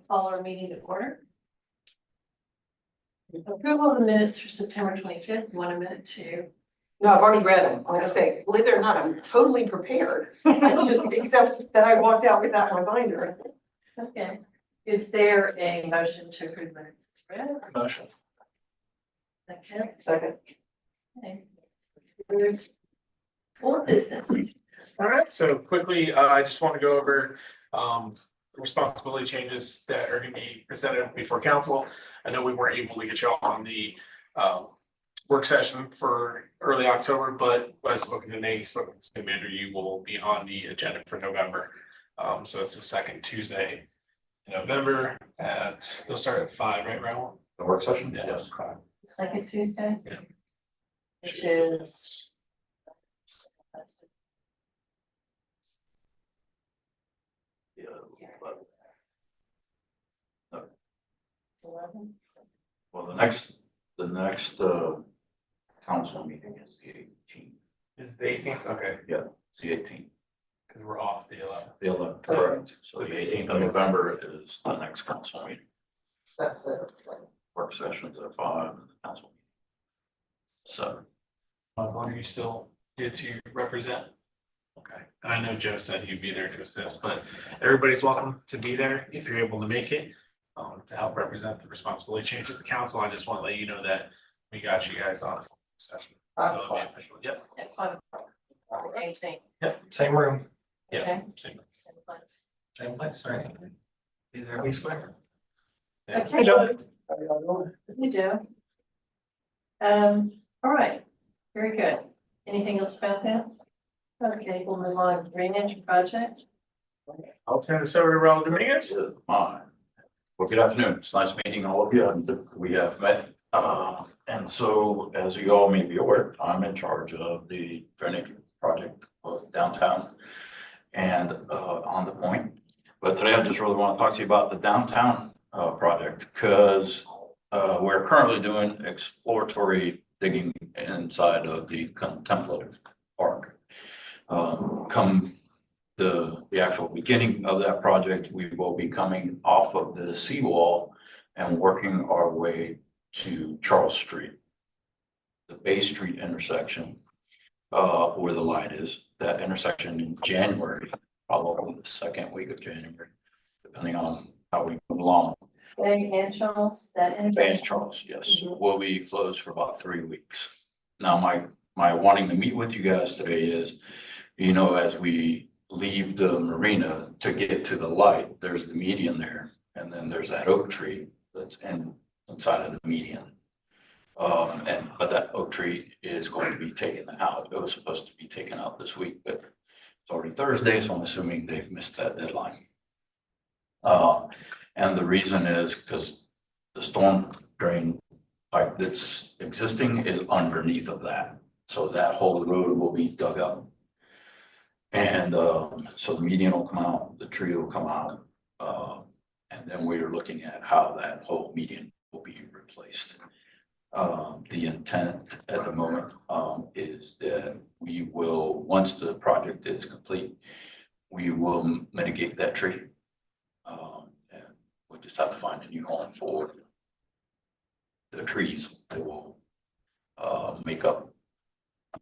Call our meeting to order. Approval of the minutes for September 25th. You want a minute to? No, I've already read them. I'm gonna say, believe it or not, I'm totally prepared. I just, except that I walked out without my binder. Okay. Is there a motion to approve minutes? Motion. Second. Okay. Or business. All right, so quickly, I just want to go over responsibility changes that are going to be presented before council. I know we weren't able to get y'all on the work session for early October, but I spoken to Nate, spoken to the manager, you will be on the agenda for November. So it's the second Tuesday in November they'll start at 5, right, Raul? The work session? Yeah. Yes. Second Tuesday. Yeah. Which is. Yeah. 11. Well, the next council meeting is the 18th. Is the 18th? Okay, It's the 18th. because we're off the 11th. The 11th, correct. So the 18th of November is the next council meeting. That's the. Work sessions at 5 and the council meeting. So, Are you still good to represent? Okay, and I know Joe said he'd be there to assist, but everybody's welcome to be there if you're able to make it. To help represent the responsibility changes to the council. I just want to let you know that we got you guys on session. So it'll be official. Yep. At 5 o'clock. 18th. Yep, same room. Yeah, Okay. same, Same place. same place, sorry. Be there, we swear. Okay. Hey, Joe. You do. All right, very good. Anything else about that? Okay, we'll move on to drainage project. I'll turn this over to Raul Dominguez. fine. Well, good afternoon. It's nice meeting all of you. And we have met. And so, as you all may be aware, I'm in charge of the drainage project of downtown and on the point. But today I just really want to talk to you about the downtown project because we're currently doing exploratory digging inside of the contemplative park. Come the actual beginning of that project, we will be coming off of the seawall and working our way to Charles Street, the Bay Street intersection, where the light is. That intersection in January, probably the second week of January, depending on how we move along. Bay and Charles, that Bay and intersection. Charles, yes, will be closed for about 3 weeks. Now, my wanting to meet with you guys today is, as we leave the marina to get to the light, there's the median there, and then there's that oak tree that's inside of the median. But that oak tree is going to be taken out. It was supposed to be taken out this week, but it's already Thursday, so I'm assuming they've missed that deadline. And the reason is because the storm drain pipe that's existing is underneath of that. So that whole road will be dug up. And so the median will come out, the tree will come out. And then we're looking at how that whole median will be replaced. The intent at the moment is that we will, once the project is complete, we will mitigate that tree. And we just have to find a new home for the trees that will make up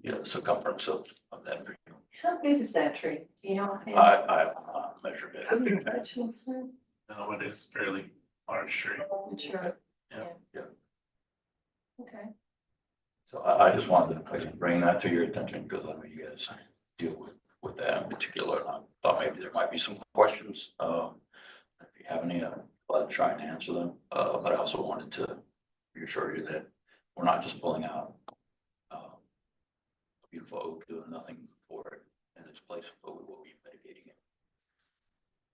the circumference of that tree. How big is that tree? Do you know? I have not measured it. No, it is fairly large tree. Sure. Yeah. Okay. So I just wanted to bring that to your attention because I know you guys deal with that in particular. And I thought maybe there might be some questions. If you have any, I'll try and answer them. But I also wanted to reassure you that we're not just pulling out a beautiful oak, doing nothing for it in its place, but we will be mitigating it.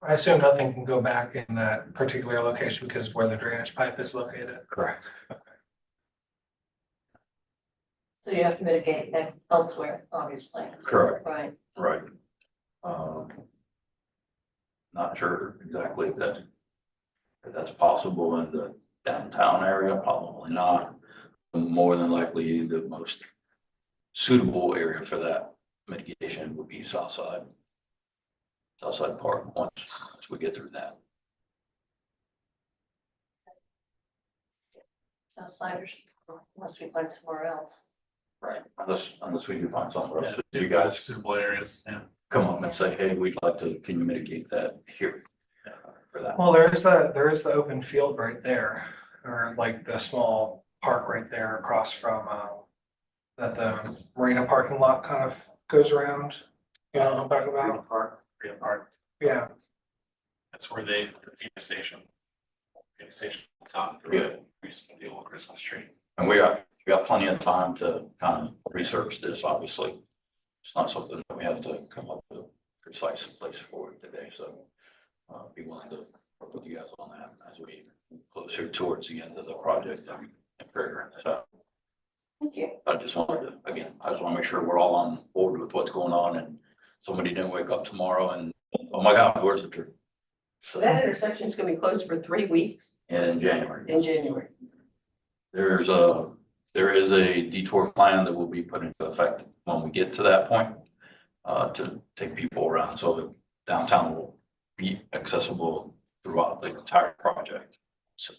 I assume nothing can go back in that particular location because of where the drainage pipe is located. Correct. So you have to mitigate that elsewhere, obviously. Correct. Right. Right. Not sure exactly if that's possible in the downtown area, probably not. More than likely, the most suitable area for that mitigation would be Southside Park once we get through that. outsiders, unless we find somewhere else. Right, unless we do find somewhere else, Yeah, you guys suitable areas, yeah. come up and say, hey, we'd like to, can you mitigate that here? For that. Well, there is the open field right there, or like the small park right there across from, that the marina parking lot kind of goes around. You know what I'm talking Freedom about? Park, Freedom Park, Yeah, that's where the feeding station. Feeding station top, Yeah. the old Christmas tree. And we got plenty of time to kind of research this, obviously. It's not something that we have to come up with a precise place for it today, so be willing to work with you guys on that as we move closer towards the end of the project and figuring this out. Thank you. I just wanted to, again, I just want to make sure we're all on board with what's going on and somebody didn't wake up tomorrow and, oh my God, where's the tree? So that intersection is gonna be closed for 3 weeks And in January. in January. There is a detour plan that will be put into effect when we get to that point. To take people around, so that downtown will be accessible throughout the entire project. So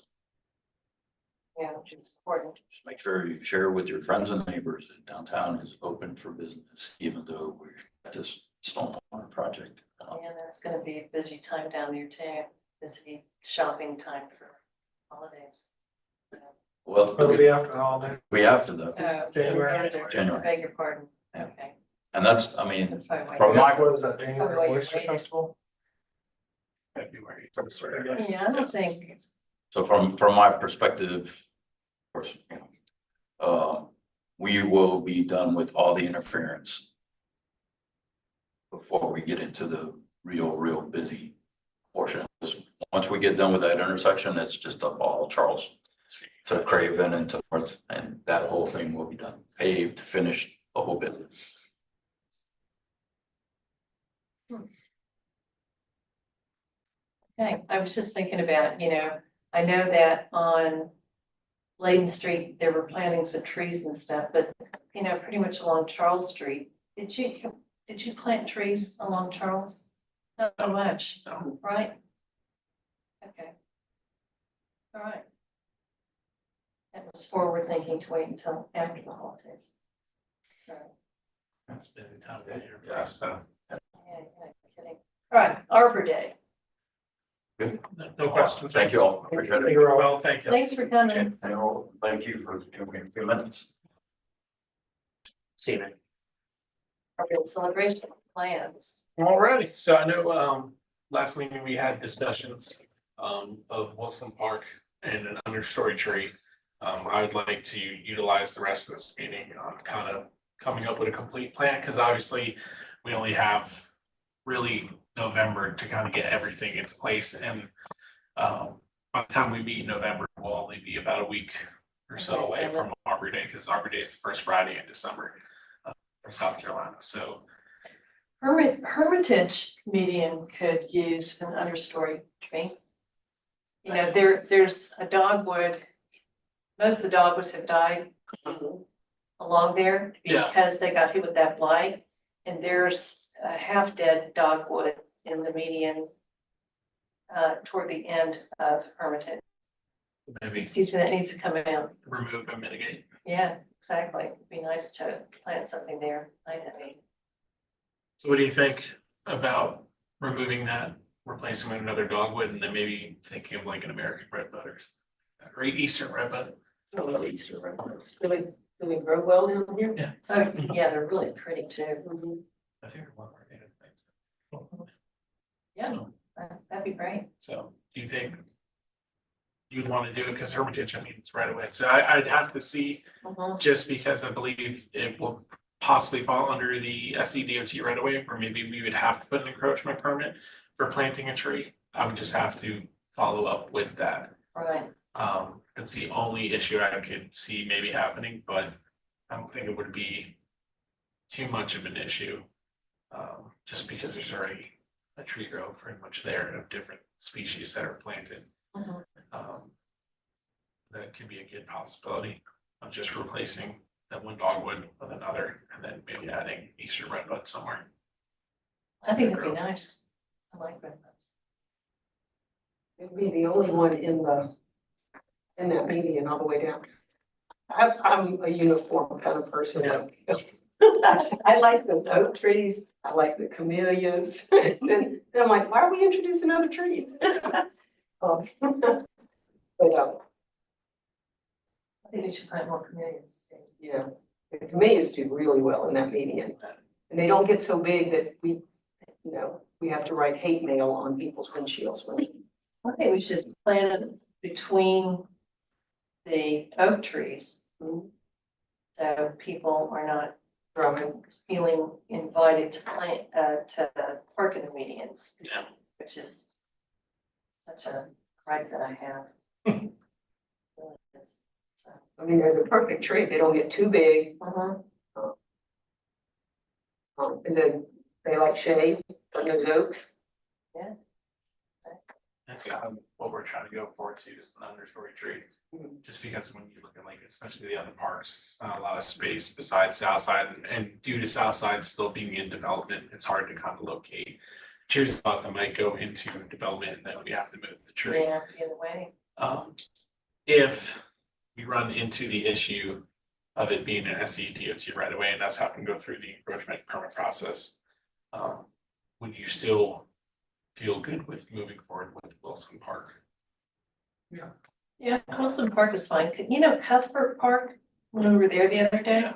Yeah, which is important. just make sure you share with your friends and neighbors that downtown is open for business, even though we're at this stormwater project. And that's gonna be a busy time down there too, busy shopping time for holidays. Well, it'll be after the holiday. we have to though, January. January. I beg your pardon. Yeah. Okay. and that's, I mean, That's probably why From you're- my- What is that, Oh, January well, Oyster you're right. Festival? February. Yeah, I don't think, so from my perspective, of course, you know, we will be done with all the interference before we get into the real busy portion. Once we get done with that intersection, it's just up all Charles to Craven and to North, and that whole thing will be done, paved, finished, a whole bit. okay, I was just thinking about, I know that on Layden Street, there were plantings of trees and stuff, but, pretty much along Charles Street. Did you plant trees along Charles? Not so much, No. right? Okay. All right. That was forward thinking to wait until after the holidays. So, That's a busy time of year for us, so. yeah, you're not kidding. All right, Arbor Day. No questions. Thank you all, appreciate it. You're Well, thank you. Thanks for coming. And thank you for giving me a few minutes. See you. Arbor Day celebration plans. Alrighty, so I know, last meeting we had discussions, of Wilson Park and an understory tree. I would like to utilize the rest of this meeting on kind of coming up with a complete plan, because obviously we only have really November to kind of get everything into place, and by the time we meet in November, we'll only be about a week or so away from Arbor Day, because Arbor Day is the first Friday in December for South Carolina, so. Hermitage median could use an understory tree. There's a dogwood. Most of the dogwoods have died along there Yeah. because they got hit with that blight. And there's a half-dead dogwood in the median toward the end of Hermitage. Maybe Excuse me, that needs to come out. remove and mitigate. Yeah, exactly. It'd be nice to plant something there. I think. So what do you think about removing that, replacing with another dogwood, and then maybe thinking of like an American redbud or Eastern redbud? I love Easter redwoods. Do we grow well down here? Yeah. Oh, yeah, they're really pretty too. I think they're one of our native things. Yeah, So- that'd be great. So do you think you'd want to do it? Because Hermitage, I mean, it's right away. So I'd have to see, Mhm. just because I believe it will possibly fall under the SEDOT right away, or maybe we would have to put an encroachment permit for planting a tree. I would just have to follow up with that. Right. That's the only issue I could see maybe happening, but I don't think it would be too much of an issue. Just because there's already a tree grove pretty much there of different species that are planted. Mhm. That could be a good possibility of just replacing that one dogwood with another, and then maybe adding Eastern redbud somewhere. I think it'd be nice. I like redwoods. It'd be the only one in the in that median all the way down. I'm a uniform kind of person. I like the oak trees, I like the camellias, and then I'm like, why are we introducing other trees? But, I think we should plant more camellias. yeah, the camellias do really well in that median. And they don't get so big that we, we have to write hate mail on people's windshields. I think we should plant it between the oak trees. So people are not feeling invited to to park in the medians. Yeah. Which is such a gripe that I have. Really is. So, I mean, they're the perfect tree. They don't get too big. And then they like shade from those oaks. That's kind of what we're trying to go for too, is an understory tree. Mhm. Just because when you look at like, especially the other parks, there's not a lot of space besides Southside, and due to Southside still being in development, it's hard to kind of locate. Trees thought that might go into development and then we have to move the tree. yeah, in a way. If we run into the issue of it being an SEDOT right away and us having to go through the encroachment permit process, would you still feel good with moving forward with Wilson Park? Yeah, Wilson Park is fine. You know, Cuthbert Park, when we were there the other day,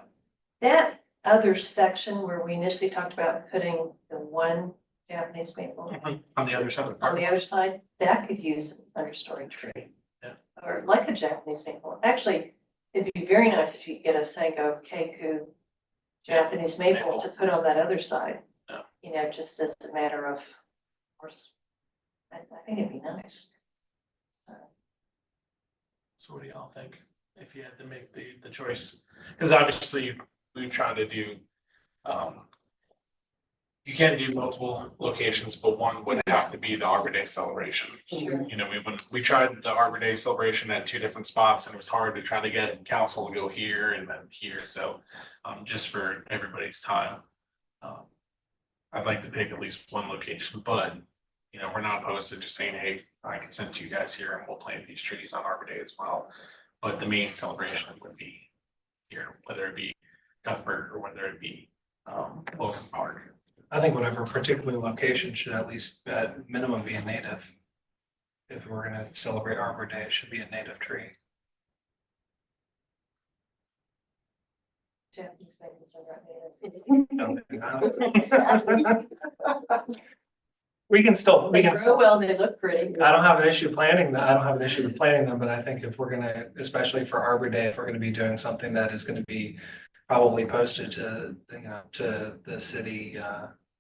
that other section where we initially talked about putting the one Japanese maple On the other side of the on park? the other side, that could use an understory tree. Yeah. Or like a Japanese maple. Actually, it'd be very nice if you could get a Sango Keiku Japanese maple to put on that other side. Yeah. You know, just as a matter of course. I think it'd be nice. So what do y'all think, if you had to make the choice? Because obviously, we try to do, you can do multiple locations, but one would have to be the Arbor Day celebration. Mhm. You know, we tried the Arbor Day celebration at 2 different spots, and it was hard to try to get council to go here and then here, so, just for everybody's time. I'd like to pick at least one location, but, you know, we're not opposed to just saying, hey, I can send 2 guys here and we'll plant these trees on Arbor Day as well. But the main celebration would be here, whether it be Cuthbert or whether it be Wilson Park. I think whatever particular location should at least at minimum be a native. If we're gonna celebrate Arbor Day, it should be a native tree. Japanese maples are not native. We can still, we They can, grow well, they look pretty. I don't have an issue planting them, I don't have an issue with planting them, but I think if we're gonna, especially for Arbor Day, if we're gonna be doing something that is gonna be probably posted to, to the city,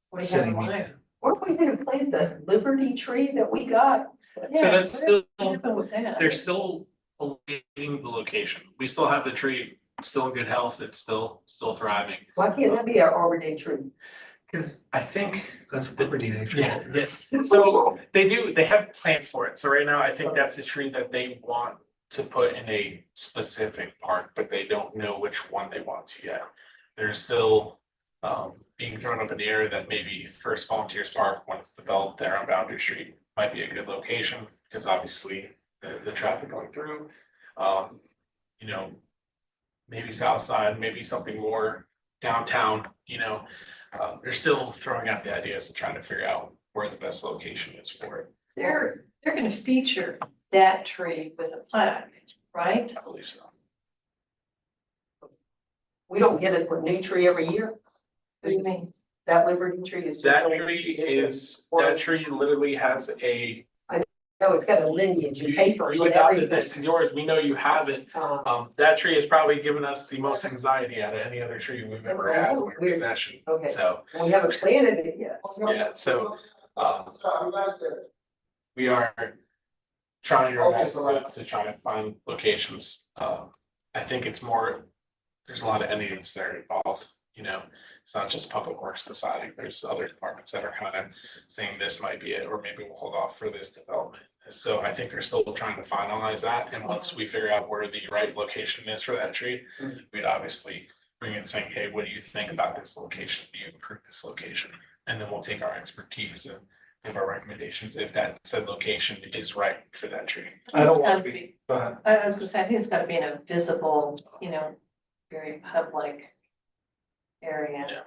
What do you city have in media. mind? Weren't we gonna plant the Liberty tree that we got? So Yeah, that's still, what happened with that? they're still awaiting the location. We still have the tree, still in good health, it's still thriving. Why can't that be our Arbor Day tree? Cause I think, That's Liberty Day tree. yeah, so they have plans for it. So right now, I think that's a tree that they want to put in a specific park, but they don't know which one they want to yet. They're still being thrown up in the air that maybe First Volunteers Park, when it's developed there on Boundary Street, might be a good location, because obviously the traffic going through. You know, maybe South Side, maybe something more downtown, you know. They're still throwing out the ideas and trying to figure out where the best location is for it. They're gonna feature that tree with a plaque, right? I believe so. We don't get a new tree every year. What do you mean? That Liberty tree is. That tree literally has a. No, it's got a lineage and papers You and adopted this everything. in yours, we know you have it. That tree has probably given us the most anxiety out of any other tree we've ever had in our possession, Okay. so, We haven't planted it yet. yeah, so. We are trying our best to try to find locations. I think it's more, there's a lot of entities that are involved, you know. It's not just Public Works deciding, there's other departments that are kind of saying this might be it, or maybe we'll hold off for this development. So I think they're still trying to finalize that, and once we figure out where the right location is for that tree, we'd obviously bring in saying, hey, what do you think about this location? Do you approve this location? And then we'll take our expertise and give our recommendations if that said location is right for that tree. I don't It's want gotta to be, go ahead. I was gonna say, I think it's gotta be in a visible, very public area. Yeah.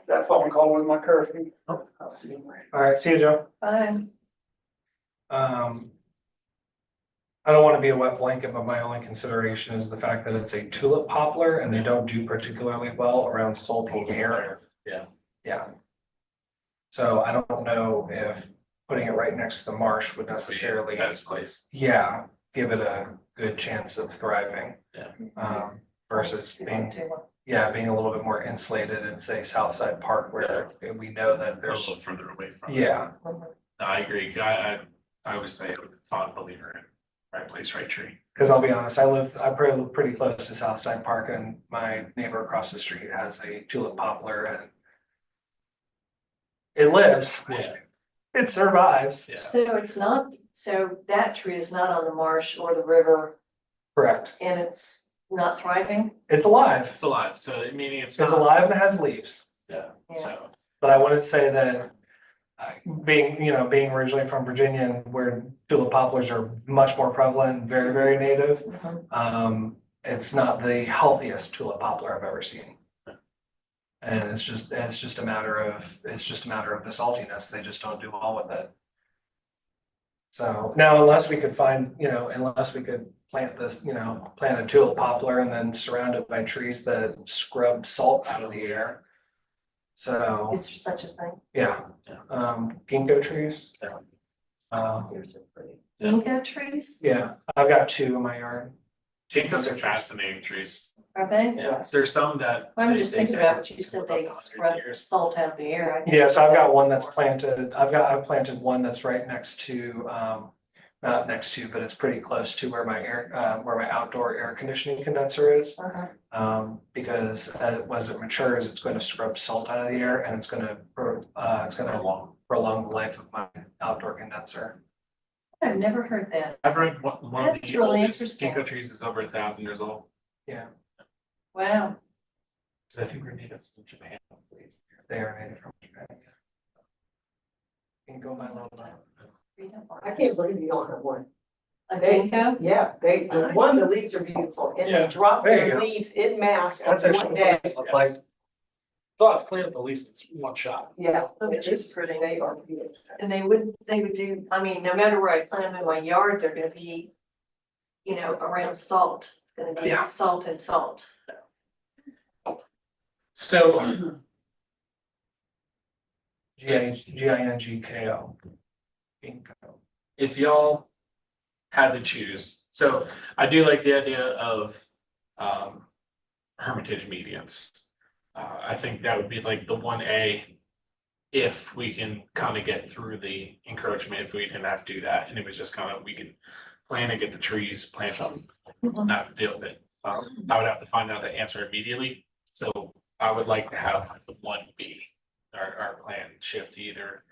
That phone call was my curfew. I'll see you later. All right, see you, Joe. Fine. I don't want to be a wet blanket, but my only consideration is the fact that it's a tulip poplar and they don't do particularly well around salty air. Yeah. Yeah. So I don't know if putting it right next to the marsh would necessarily, Best place. yeah, give it a good chance of thriving. Yeah. Versus being, yeah, being a little bit more insulated in, say, Southside Park where we know that A there's, little further away from. it. yeah, Mhm. No, I agree. I always say I'm a fond believer in right place, right tree. because I'll be honest, I probably live pretty close to Southside Park and my neighbor across the street has a tulip poplar and it lives, Yeah. it survives. Yeah. So that tree is not on the marsh or the river Correct. and it's not thriving? It's alive. It's alive, so meaning it's It's not. alive and it has leaves. Yeah, Yeah. so, But I wouldn't say that being originally from Virginia and where tulip poplars are much more prevalent, very, very native. Mhm. It's not the healthiest tulip poplar I've ever seen. And it's just a matter of the saltiness. They just don't do well with it. So now unless we could plant plant a tulip poplar and then surround it by trees that scrub salt out of the air. So, Is there such a thing? yeah, ginkgo trees. Yeah. Ginkgo trees? Yeah, I've got 2 in my yard. ginkgos are fascinating trees. Are they? Yeah, there's some that. I'm they- just they thinking say about what you live said, up they to 100 scrub years. salt out of the air. I didn't Yeah, so I've got know one that that's before. planted, I've planted one that's right next to, not next to, but it's pretty close to where where my outdoor air conditioning condenser is. Uh-huh. Because as it matures, it's going to scrub salt out of the air and it's gonna prolong the life of my outdoor condenser. I've never heard that. I've read one of That's the really oldest interesting. ginkgo trees is over 1,000 years old. Yeah, Wow. I think we're native from Japan. they are native from Japan. You can go by little. I can't believe you don't have one. A ginkgo? Yeah, the leaves are beautiful and Yeah. they drop There you their go. leaves in mass on That's one actually day. like, Thought clean up at least it's one shot. Yeah, Which is pretty. They are beautiful. And they would do, I mean, no matter where I plant them in my yard, they're gonna be, around salt. It's gonna be Yeah. salt and salt. So, Gingko. Ginkgo. if y'all had to choose, so I do like the idea of Hermitage medians. I think that would be like the 1A if we can kind of get through the encroachment, if we didn't have to do that, and it was just kind of, we could plan and get the trees, plant them, not deal with it. I would have to find out the answer immediately, so I would like to have the 1B, our plan shift to either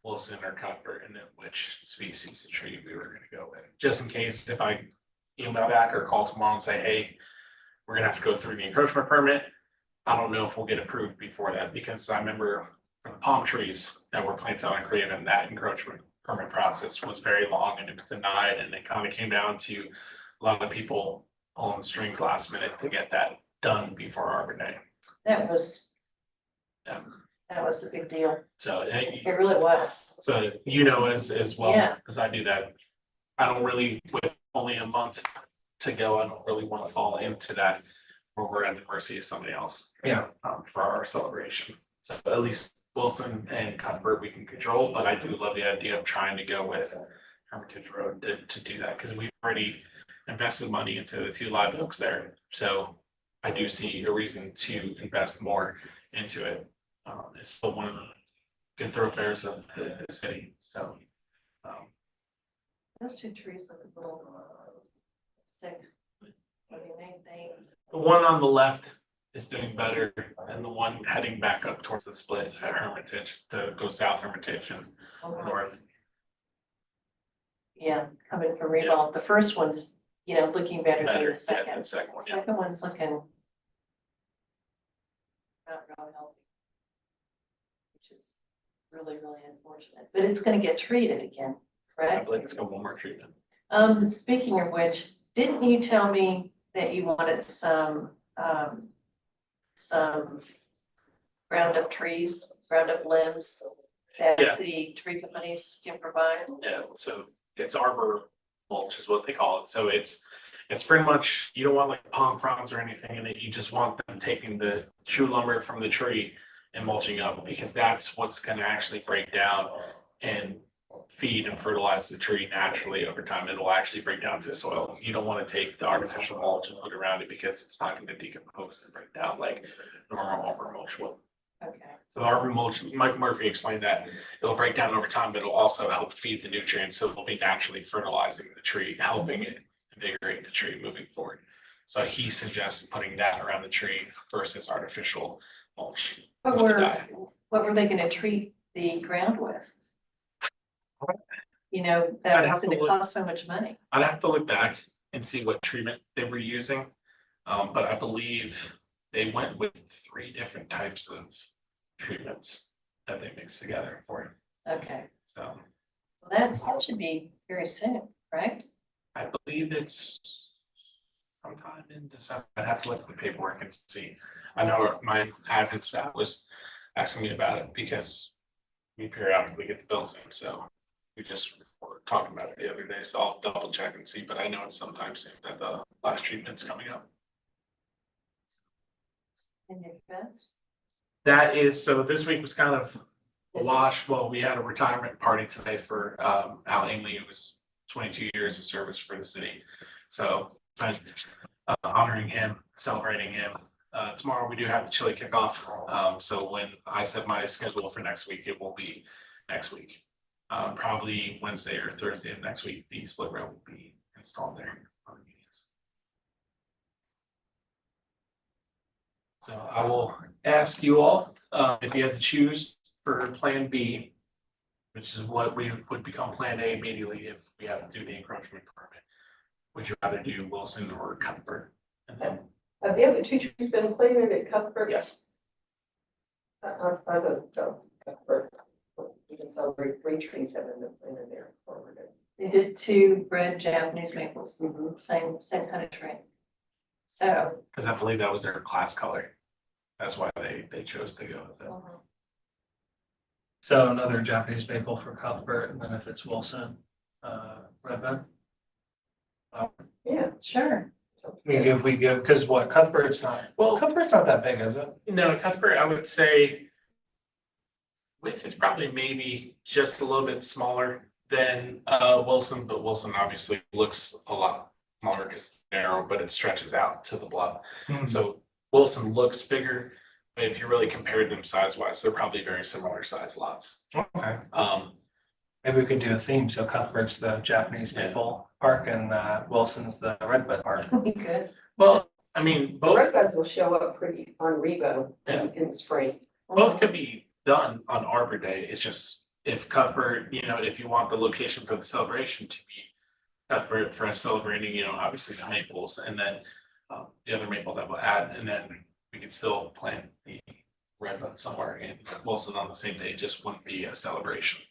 Wilson or Cuthbert, and then which species of tree we were gonna go with, just in case if I email back or call tomorrow and say, hey, we're gonna have to go through the encroachment permit. I don't know if we'll get approved before that, because I remember for the palm trees that were planted on Creative, and that encroachment permit process was very long and it was denied, and it kind of came down to a lot of people pulling strings last minute to get that done before Arbor Day. That was Yeah. a big deal. So, It really was. so as well, Yeah. because I do that. I don't really, with only a month to go, I don't really want to fall into that where we're at the mercy of somebody else. Yeah. For our celebration. So at least Wilson and Cuthbert we can control, but I do love the idea of trying to go with Hermitage Road to do that, because we've already invested money into the 2 live oaks there. So I do see a reason to invest more into it. It's still one of the good thoroughfares of the city, so. Those 2 trees look a little sick. I mean, they. The one on the left is doing better, and the one heading back up towards the split at Hermitage, to go south Hermitage and north. Yeah, coming from Revolve. The first one's, looking better than Better, the yeah, second. the second one, The yeah. second one's looking not really healthy. Which is really, really unfortunate, but it's gonna get treated again, I correct? believe it's got one more treatment. Speaking of which, didn't you tell me that you wanted some ground up trees, ground up limbs Yeah. that the tree companies can provide? Yeah, so it's arbor mulch is what they call it. So it's pretty much, you don't want like palm fronds or anything in it. You just want them taking the true lumber from the tree and mulching up, because that's what's gonna actually break down and feed and fertilize the tree naturally over time. It'll actually break down to the soil. You don't want to take the artificial mulch and put around it, because it's not gonna decompose and break down like normal arbor mulch will. Okay, So the arbor mulch, Mike Murphy explained that it'll break down over time, but it'll also help feed the nutrients. So it'll be naturally fertilizing the tree, helping it invigorate the tree moving forward. So he suggests putting that around the tree versus artificial mulch. what with the were, dye. what were they gonna treat the ground with? You know, I'd that was have to gonna look. cost so much money. I'd have to look back and see what treatment they were using. But I believe they went with 3 different types of treatments that they mixed together for it. Okay, So well, that should be very soon, right? I believe it's sometime in December. I'd have to look at the paperwork and see. I know my admin staff was asking me about it because we periodically get the bills in, so we just were talking about it the other day, so I'll double check and see, but I know it's sometime soon that the last treatment's coming up. In your defense? That is, so this week was kind of a wash. Well, we had a retirement party today for Al Ainley. It was 22 years of service for the city. So honoring him, celebrating him. Tomorrow we do have the chili kickoff. So when I set my schedule for next week, it will be next week. Probably Wednesday or Thursday of next week, the split rail will be installed there on the medians. So I will ask you all, if you had to choose for Plan B, which is what we would become Plan A immediately if we have to do the encroachment permit. Would you rather do Wilson or Cuthbert? And then, Have the other 2 trees been planted at Cuthbert? yes, I don't know, Cuthbert, you can celebrate 3 trees that have been planted there forward. They did 2 red Japanese maples, Mhm. same kind of tree. So. because I believe that was their class color. That's why they chose to go with it. So another Japanese maple for Cuthbert, and then if it's Wilson, redbud. Yeah. Sure. We give, because what, Cuthbert's not, well, Cuthbert's not that big, is it? No, Cuthbert, I would say width is probably maybe just a little bit smaller than Wilson, but Wilson obviously looks a lot smaller because it's narrow, but it stretches out to the bluff. So Wilson looks bigger, but if you really compared them size wise, they're probably very similar size lots. Okay, Um, maybe we could do a theme, so Cuthbert's the Japanese maple park and Wilson's the redbud park. That'd be good. well, I mean, The both redbuds will show up pretty on Rebo in the spring. could be done on Arbor Day. It's just if Cuthbert, if you want the location for the celebration to be Cuthbert for us celebrating, obviously the maples, and then the other maple that we'll add, and then we could still plant the redbud somewhere in Wilson on the same day. It just wouldn't be a celebration.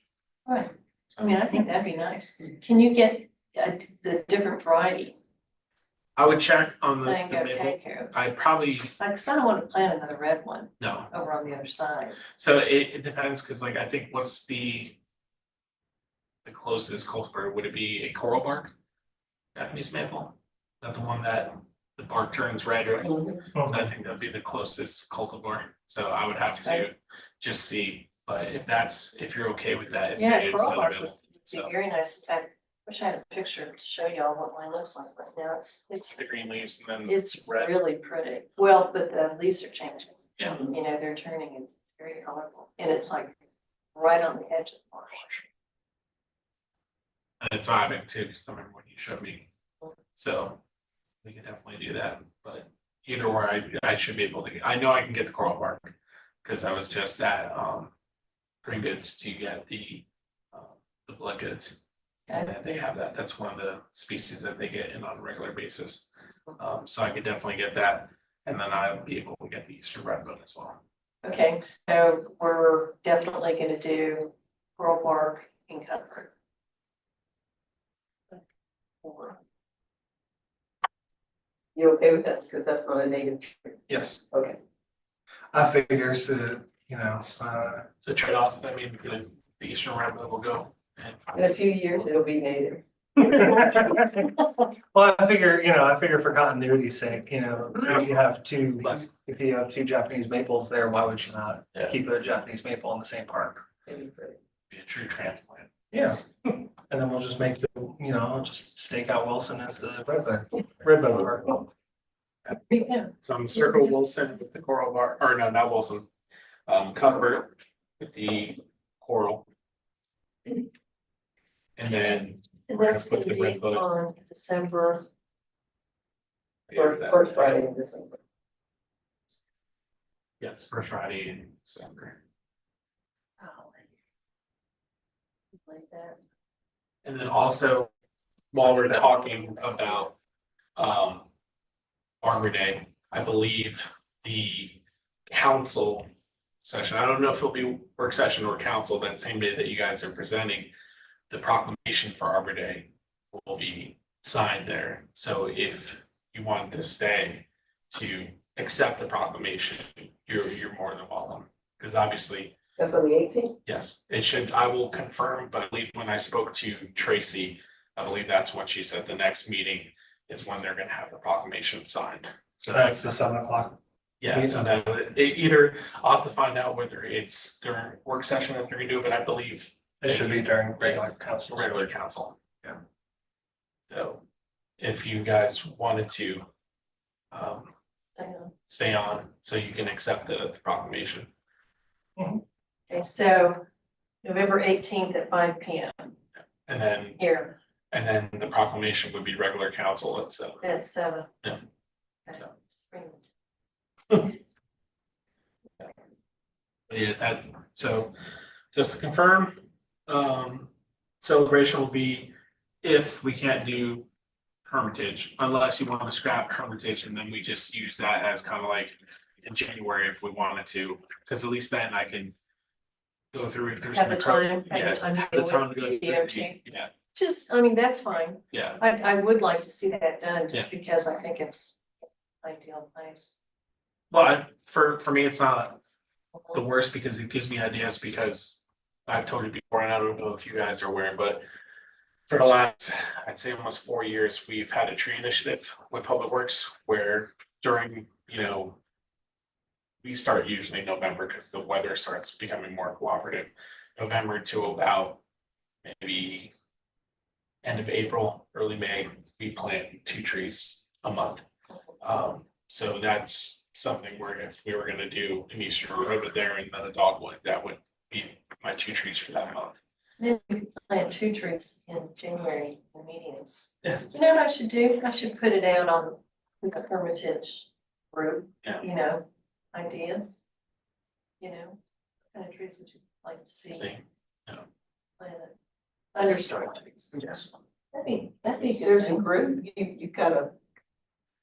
Right. I mean, I think that'd be nice. Can you get the different variety? I would check on the Sango maple. Keiko? I probably, Like, cause I don't want to plant another red one no. over on the other side. So it depends, because like I think what's the closest cultivar, would it be a coral bark? Japanese maple? Is that the one that the bark turns red, right? So I think that'd be the closest cultivar. So I would have to just see, but if you're okay with that, if Yeah, it's coral not bark would available. be So very nice. In fact, wish I had a picture to show y'all what mine looks like right now. It's the green leaves and then It's red. really pretty. Well, but the leaves are changing. Yeah. You know, they're turning, it's very colorful, and it's like right on the edge of the marsh. And it's vibing too, because I remember when you showed me. So we could definitely do that, but either or, I should be able to, I know I can get the coral bark. Because I was just at Green Goods to get the blood goods. And they have that, that's one of the species that they get in on a regular basis. So I could definitely get that, and then I'll be able to get the Eastern redbud as well. Okay, so we're definitely gonna do Coral Bark and Comfort. You okay with that? Because that's not a native tree. Yes, Okay. I figure so, It's a trade-off. I mean, the eastern redwood will go. In a few years, it'll be native. well, I figure for continuity's sake, if you have two, Less. if you have two Japanese maples there, why would you not Yeah. keep a Japanese maple in the same park? Be a true transplant. Yeah, and then we'll just make just stake out Wilson as the redbud park. Yeah. So I'm circle Wilson with the coral bar, or no, not Wilson. Cuthbert with the coral. And then And we're gonna that's put gonna the be redbud. on December, First Friday in December. Yes, first Friday in December. oh. Like that. And then also, while we're talking about Arbor Day, I believe the council session, I don't know if it'll be work session or council that same day that you guys are presenting. The proclamation for Arbor Day will be signed there. So if you want this day to accept the proclamation, you're more than welcome. Because obviously, That's on the 18th? yes, it should, I will confirm, but I believe when I spoke to Tracy, I believe that's what she said, the next meeting is when they're gonna have the proclamation signed. So That's the 7 o'clock. yeah, so that either I'll have to find out whether it's during work session that they're gonna do, but I believe It should be during regular council. regular council, yeah. So if you guys wanted to Hang on. stay on, so you can accept the proclamation. Okay, so November 18th at 5 p.m. And here then the proclamation would be regular council at 7. at 7. Yeah. Okay. So. Just bring it. Yeah, so just to confirm, celebration will be if we can't do Hermitage, unless you want to scrap Hermitage, and then we just use that as kind of like in January if we wanted to, because at least then I can go through if there's. Have the an time, yeah, have the time have to the deal time to go with through, DOT. yeah, Just, I mean, that's fine. yeah, I would like to see that done just because I think it's ideal place. but for me, it's not the worst because it gives me ideas, because I've told you before, and I don't know if you guys are aware, but for the last, I'd say almost 4 years, we've had a tree initiative with Public Works where during, we start usually November because the weather starts becoming more cooperative. November to about maybe end of April, early May, we plant 2 trees a month. So that's something where if we were gonna do an eastern road there and then a dogwood, that would be my 2 trees for that month. Then we plant 2 trees in January in meetings. Yeah. You know what I should do? I should put it out on the Hermitage group, Yeah. Ideas. What kind of trees would you like to see See, planted? Thunderstorm trees. yes. That'd be There's a good. group, you've got a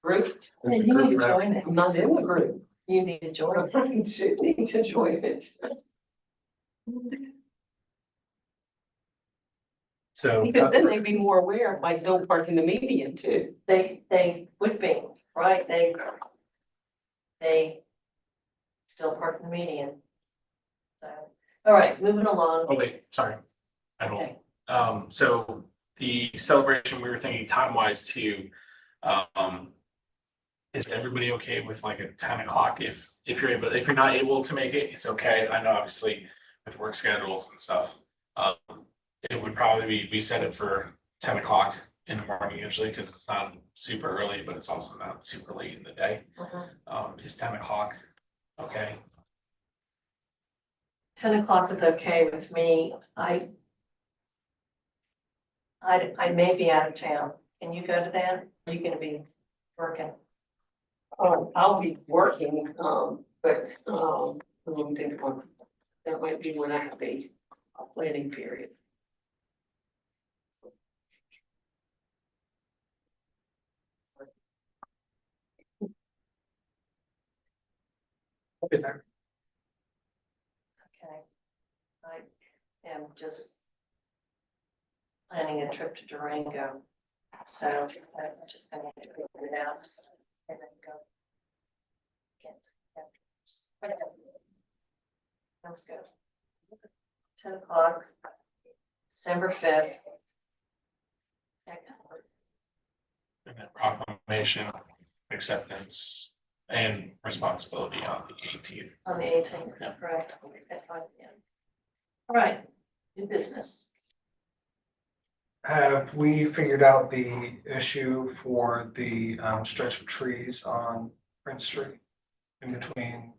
group. You need to join it. I'm not in the group. You need to join it. I do need to join it. So. Because then they'd be more aware, like don't park in the median too. They would be, right? They still park in the median. So, all right, moving along. Oh, wait, sorry. I don't, Okay. so the celebration, we were thinking time wise too. Is everybody okay with like a 10 o'clock if you're not able to make it, it's okay. I know obviously with work schedules and stuff. It would probably be, we set it for 10 o'clock in the morning usually, because it's not super early, but it's also not super late in the day. Is 10 o'clock okay? 10 o'clock is okay with me. I may be out of town. Can you go to that? Are you gonna be working? I'll be working, but, let me think one. That might be when I have a planning period. Okay, sir. Okay. I am just planning a trip to Durango. So I'm just gonna figure it out and then go. Whatever. Sounds good. 10 o'clock, December 5th. And then proclamation, acceptance, and responsibility on the 18th. On the 18th, Yeah. correct? At 5 p.m. All right, new business. Have we figured out the issue for the stretch of trees on Prince Street? In between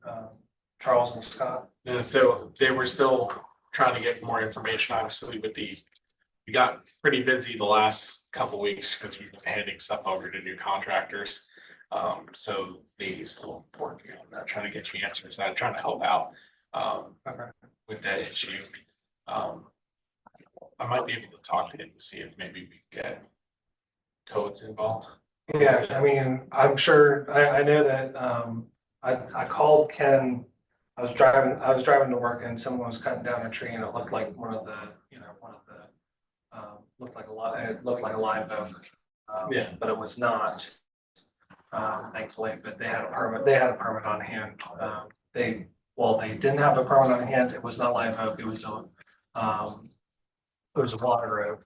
Charles and Scott? And so they were still trying to get more information, obviously, with we got pretty busy the last couple weeks because we've been handing stuff over to new contractors. So they still working on that, trying to get you answers, and trying to help out Okay. with that issue. I might be able to talk to him to see if maybe we can get codes involved. Yeah, I mean, I'm sure, I know that I called Ken. I was driving to work and someone was cutting down a tree and it looked like one of the, it looked like a live oak. Yeah. But it was not. Thankfully, but they had a permit on hand. They didn't have a permit on hand. It was not live oak. It was a water oak.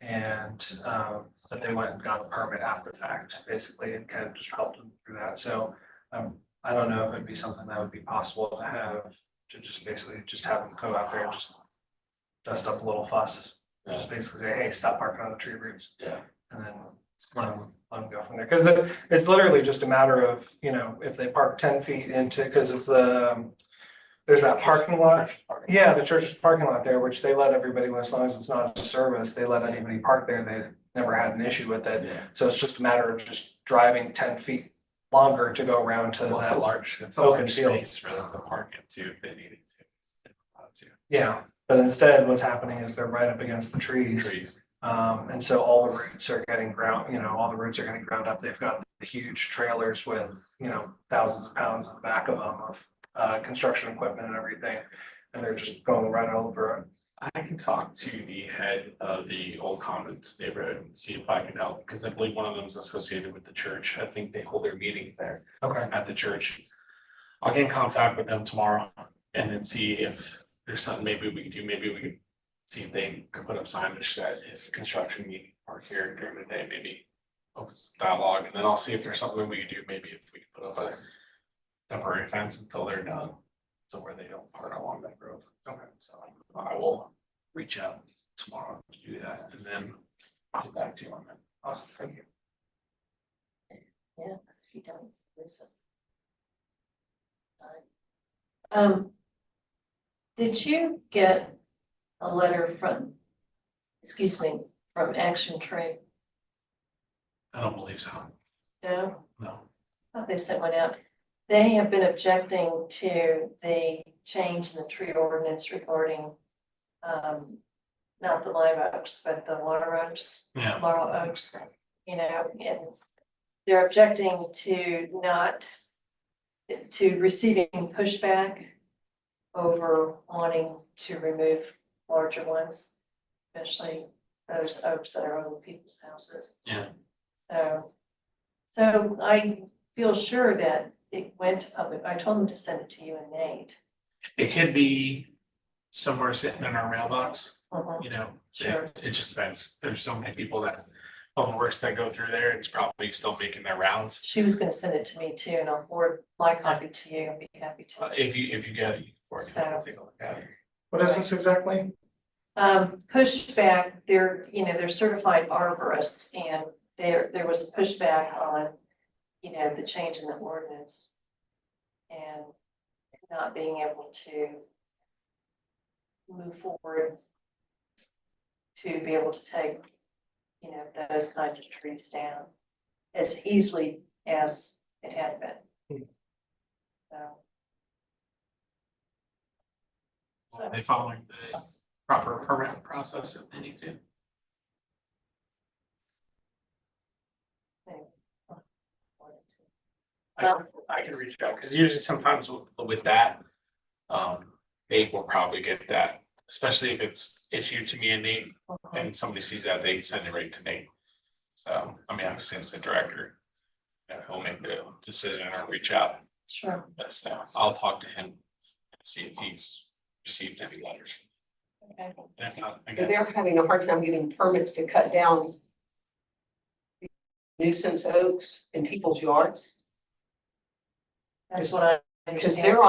And, but they went and got a permit after the fact, basically, and kind of just helped them through that. So, I don't know if it'd be something that would be possible to have, to just basically just have them go out there and just dust up a little fuss. Just basically say, hey, stop parking on the tree roots. Yeah. And then let them go from there. Cause it's literally just a matter of, if they park 10 feet into, cause it's there's that parking lot. Yeah, the church's parking lot there, which they let everybody, as long as it's not a service, they let anybody park there. They never had an issue with it. Yeah. So it's just a matter of just driving 10 feet longer to go around to Well, it's a that. large, it's a open large field. space for them to park into if they needed to. Yeah, but instead what's happening is they're right up against the trees. Trees. And so all the roots are getting ground, all the roots are getting ground up. They've got the huge trailers with, thousands of pounds in the back of them of construction equipment and everything. And they're just going right over it. I can talk to the head of the Old Commons neighborhood and see if I can help, because I believe one of them is associated with the church. I think they hold their meetings there Okay. at the church. I'll get in contact with them tomorrow and then see if there's something maybe we could do. Maybe we could see if they could put up signage that if construction need park here during the day, maybe open dialogue, and then I'll see if there's something we could do, maybe if we could put up a temporary fence until they're done, so where they don't park along that road. Okay, so I will reach out tomorrow to do that, and then get back to you on that. Awesome, thank you. Yeah, if you don't lose it. Did you get a letter from Action Trade? I don't believe so, No, no. I thought they sent one out. They have been objecting to the change in the tree ordinance regarding, not the live oaks, but the water oaks, Yeah, laurel oaks, and they're objecting to receiving pushback over wanting to remove larger ones, especially those oaks that are over people's houses. yeah, So I feel sure that it went to public. I told them to send it to you and Nate. it could be somewhere sitting in our mailbox, you know. Sure. It just depends, there's so many people that, phone works that go through there, it's probably still making their rounds. She was gonna send it to me too, and I'll forward my copy to you and be happy to. If you get it, you can forward it, I'll So- take a look at it. What is this exactly? Pushback, they're certified arborists, and there was a pushback on, the change in the ordinance. And not being able to move forward to be able to take, those kinds of trees down as easily as it had been. So, Are they following the proper permit process if they need to? anyway. I can reach out, because usually sometimes with that, Nate will probably get that, especially if it's issued to me and Nate, Mhm. and somebody sees that, they send it right to Nate. So, I mean, obviously it's the director. He'll make the decision or reach out, Sure, but I'll talk to him and see if he's received any letters. okay. And if not, So again, they're having a hard time getting permits to cut down nuisance oaks in people's yards. That's what I Because understand. they're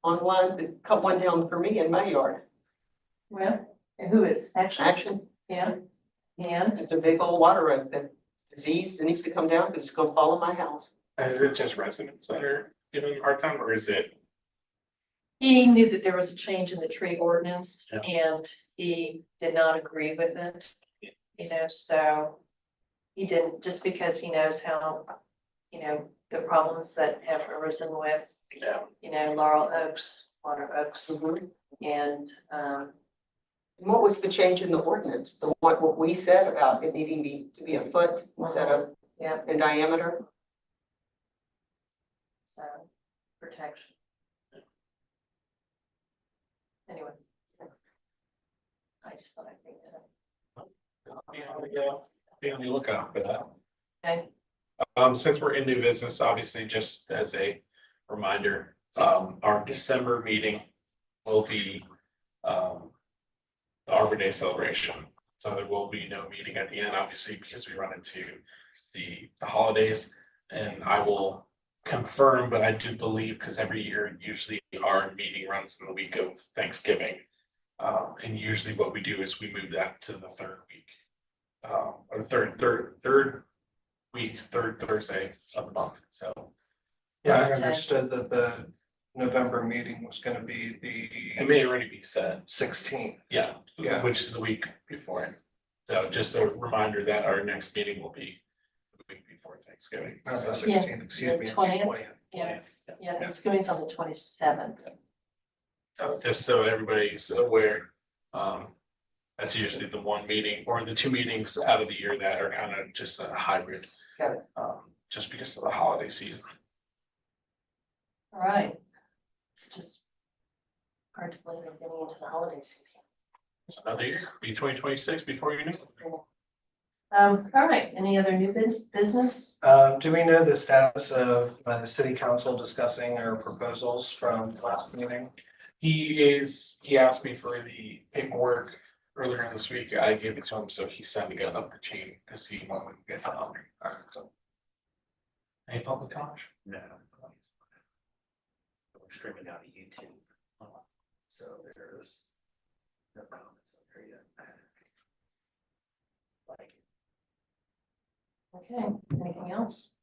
online to cut one down for me in my yard. Well, and who is actually, Action, yeah, and it's a big old water oak that diseased, it needs to come down because it's gonna fall on my house. is it just residents that are giving him a hard time, or is it? he knew that there was a change in the tree ordinance Yeah. and he did not agree with it. You know, so he didn't, just because he knows how, you know, the problems that have arisen with, Yeah. you know, laurel oaks, water oaks, And and, what was the change in the ordinance? The what we said about it needing to be a foot instead of yeah, in diameter? so, protection. Anyway. I just thought I'd bring that up. Be on the lookout for that. Okay, Since we're in new business, obviously, just as a reminder, our December meeting will be, the Arbor Day celebration. So there will be no meeting at the end, obviously, because we run into the holidays. And I will confirm, but I do believe, because every year, usually our meeting runs in the week of Thanksgiving. And usually what we do is we move that to the third week. Or third week, third Thursday of the month, so. Yeah, I Yes, understood that the November meeting was gonna be It the may already be set, 16th. yeah, Yeah. which is the week before it. So just a reminder that our next meeting will be the week before Thanksgiving. Not the So, 16th, excuse me. the the 20th. 20th. yeah, yeah, Thanksgiving's on the 27th. just so everybody's aware, that's usually the one meeting or the two meetings out of the year that are kind of just a hybrid. Got it. Just because of the holiday season. All right. It's just hard to believe we're getting into the holiday season. It's another year, be 2026 before you know it. All right, any other new business? Do we know the status of the city council discussing our proposals from last meeting? He asked me for the paperwork earlier this week. I gave it to him, so he's sending it up the chain to see when we can get it on there. All right, so. Any public comment? No. We're streaming out to YouTube. So there's no comments on there yet. Like, Okay, anything else?